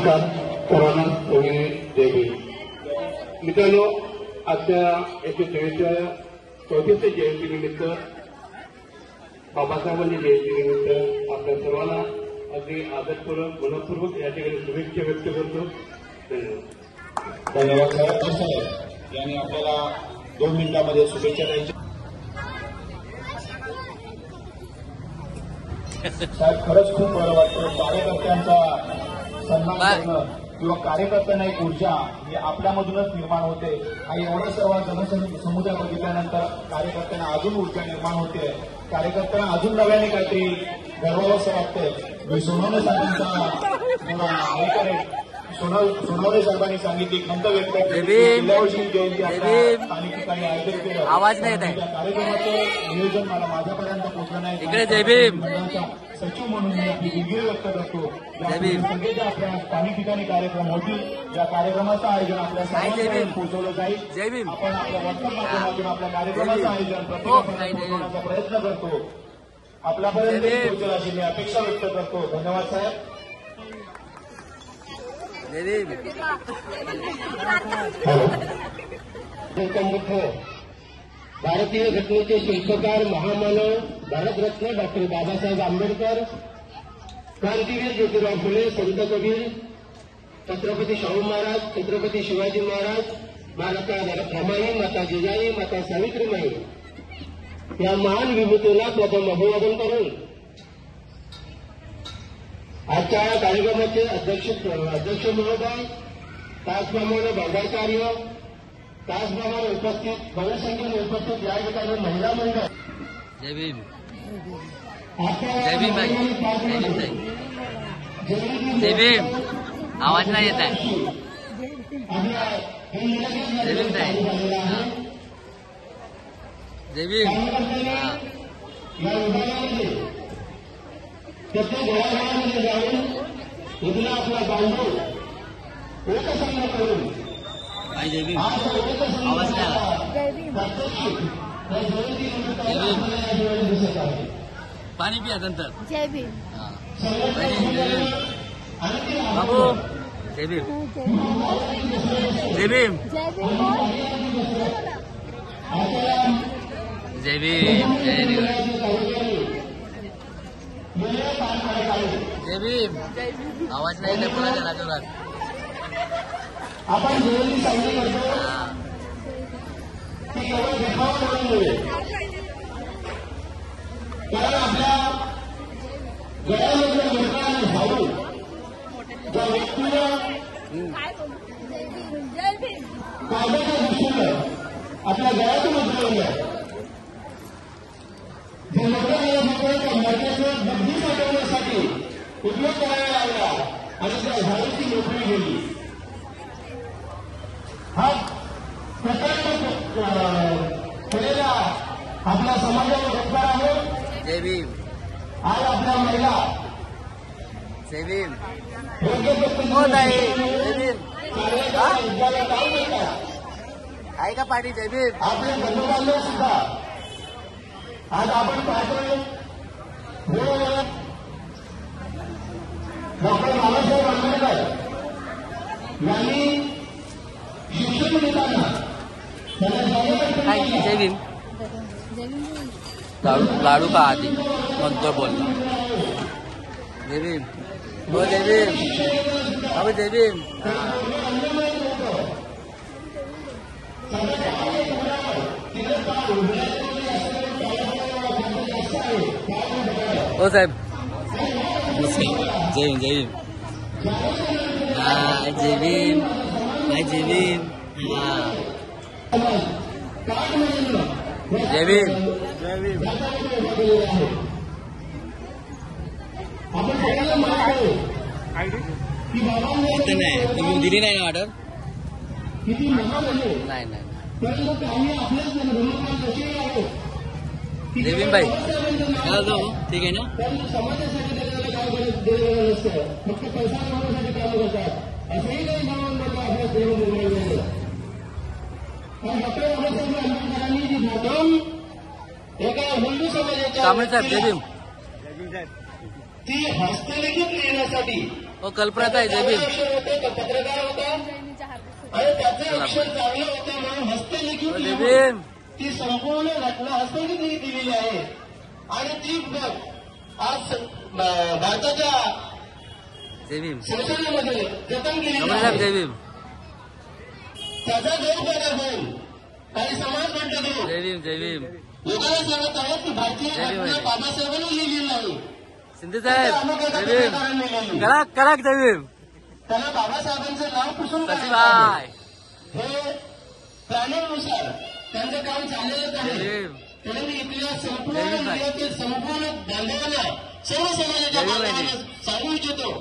नमस्कार सर्वांना. जय भीम. मित्रांनो, आजच्या 123व्या जयंतीनिमित्त, बाबासाहेबांच्या जयंतीनिमित्त आपल्या सर्वांना अगदी आदरपूर्वक मनपूर्वक या ठिकाणी शुभेच्छा व्यक्त करतो. धन्यवाद. साहेब यांनी आपल्याला 2 मिनिटांमध्ये शुभेच्छा द्यायच्या. साहेब, खरंच खूप बरं वाटतं. कार्यकर्त्यांचा सन्मान करणं किंवा कार्यकर्त्यांना एक ऊर्जा ही आपल्यामधूनच निर्माण होते. आणि एवढं सर्व जनसमुदाय बघितल्यानंतर कार्यकर्त्यांना अजून ऊर्जा निर्माण होते. कार्यकर्त्यांना अजून नव्याने काहीतरी गर्वावंसं वाटतंय. मी सोनवणे साहेबांनी सांगितली खंत व्यक्त केली. जिल्ह्यावरील जयंती स्थानिक ठिकाणी आयोजित केलं. आवाज नाही येत आहे. कार्यक्रमाचं नियोजन माझ्यापर्यंत पोहोचलं नाही. इकडे जय भीम. सचिव म्हणून मी आपली दिलगिरी व्यक्त करतो. सगळे जे आपल्या स्थानिक ठिकाणी कार्यक्रम होतील, या कार्यक्रमाचं आयोजन आपल्या सर्वांपर्यंत पोहोचवलं जाईल. जय भीम. आपण आपल्या व्हॉट्सअप माध्यमातून आपल्या कार्यक्रमाचं आयोजन प्रत्येकापर्यंत पोहोचवण्याचा प्रयत्न करतो. आपल्यापर्यंत पोहोचेल अशी मी अपेक्षा व्यक्त करतो. धन्यवाद साहेब. गौतम बुद्ध, भारतीय घटनेचे शिल्पकार, महामानव, भारतरत्न डॉक्टर बाबासाहेब आंबेडकर, क्रांतीवीर ज्योतिराव फुले, संत कबीर, छत्रपती शाहू महाराज, छत्रपती शिवाजी महाराज, माता रमाई, माता जिजाई, माता सावित्रीबाई या महान विभूतींना प्रथम अभिवादन करून आजच्या कार्यक्रमाचे अध्यक्ष महोदय, त्याचप्रमाणे भंडारचार्य, त्याचप्रमाणे उपस्थित बहुसंख्येने उपस्थित या ठिकाणी महिला मंडळ. जय भीम. जय भीम भाई. जय भीम. आवाज नाही येत आहे. जय भीम ताई. जय भीम. या विभागामध्ये प्रत्येक घराघरामध्ये जाऊन इथला आपला बांधव एकसंघ करून जय भीम. आवाज नाही आला. पाणी पिया नंतर. जय भीम. बाबू जय भीम. जय भीम. जय भीम. जय भीम. आवाज नाही येते पुन्हा त्याला जोरात. आपण जयंती साजरी करतो ती केवळ देखावा करून नव्हे, कारण आपल्या गळ्यामधलं घोटा आणि भाऊ ज्या व्यक्तीनं कायद्याच्या दृष्टीनं आपल्या गळ्यातून उतरवलं, जे त्या मर्यादेवर बुद्धी साठवण्यासाठी उपयोग करायला लागला आणि त्या झाडाची नोकरी गेली. हा प्रकल्प केलेला आपल्या समाजावर उपकार आहे. जय भीम. आज आपल्या महिला जय भीम. आहे का पाठी. जय भीम. आपले बंधुबांधव सुद्धा आज आपण पाहतोय डॉक्टर बाबासाहेब आंबेडकर यांनी शिक्षण देताना जय भीम. लाडू का आधी म्हणतो बोलला. जय भीम. हो जय भीम. अहो जय भीम. हो साहेब. जय भीम. जय भीम. जय भीम. जय भीम. जय भीम. जय भीम. नाही तुम्ही दिली नाही ना ऑर्डर. नाही नाही. जय भीम भाई. ठीक आहे ना. एका हिंदू समाजाच्या कांबळे साहेब. जय भीम. ती हस्तलिखित लिहिण्यासाठी हो कल्पना आहे जय भीम. पत्रकार होता आणि त्याचं अक्षर चांगलं होतं म्हणून हस्तलिखित जय लिहून भीम. ती संपूर्ण घटना हस्तलिखित दिलेली आहे. आणि ती आज भारताच्या जय भीम. संसदेमध्ये जतन केलेली कमल साहेब आहे. जय भीम. त्याचा गैरप्रकार होईल काही समाज म्हणतो जय भीम. जय भीम. लोकांना सांगत आहेत की भारतीय जय भीम. घटना बाबासाहेबांनी लिहिलेली नाही. शिंदे साहेब जय भीम. कडक कडक जय भीम. त्याला बाबासाहेबांचं नाव पुसून कशी काढण्यात आलं. बाय. हे प्लॅनिंगनुसार त्यांचं काम चाललेलंच जय आहे. भीम. म्हणून इथल्या संपूर्ण जय भीम. जिल्ह्यातील संपूर्ण बांधवांना सर्व समाजाच्या जय भीम. बांधवांना सांगू इच्छितो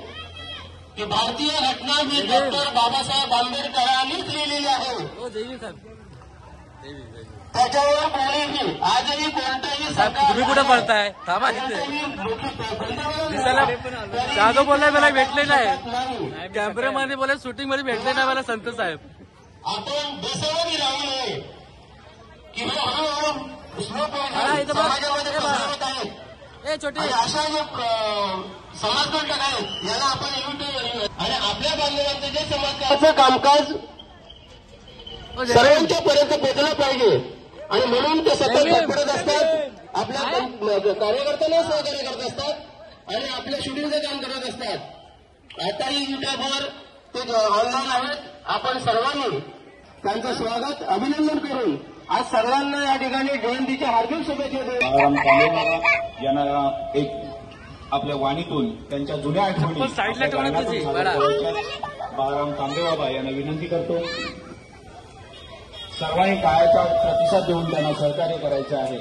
की भारतीय घटना ही जय भीम. डॉक्टर बाबासाहेब आंबेडकरांनीच लिहिलेली आहे. हो जय भीम साहेब. जय भीम. जय भीम. त्याच्यावर कोणीही आजही कोणताही साहेब तुम्ही कुठे पळताय थांबा तिथे. दिसायला जाधव बोललाय मला भेटले नाही. कॅमेरामध्ये बोलाय शूटिंग मध्ये भेटले नाही मला संत साहेब. आपण बेसावधी राहू नये की हे हळूहळू श्लोक हा, इथं बघ. समाजामध्ये हे बघ. पसरवत आहेत. ए छोटे आणि अशा जे समाजकंटक आहेत याला आपण आणि आपल्या बांधवांचं जे समाजाचं कामकाज हो, जय भीम. सर्वांच्या पर्यंत पोहोचलं पाहिजे. आणि म्हणून ते सतत जय भीम. धडपडत असतात. आपल्या कार्यकर्त्यांना सहकार्य करत असतात आणि आपल्या शूटिंगचं काम करत असतात. आताही युट्यूबवर ते ऑनलाईन आहेत. आपण सर्वांनी त्यांचं स्वागत अभिनंदन करून आज सर्वांना या ठिकाणी जयंतीच्या हार्दिक शुभेच्छा देऊ. बाळाराम तांबेवाला यांना एक आपल्या वाणीतून त्यांच्या जुन्या आठवणी पण साईडला आपल्या ठेवणार तुझी, गाण्यातून सादर बडा. करायच्या बाळाराम तांबेबाबा यांना विनंती करतो. सर्वांनी काळाचा प्रतिसाद देऊन त्यांना सहकार्य करायचे आहे.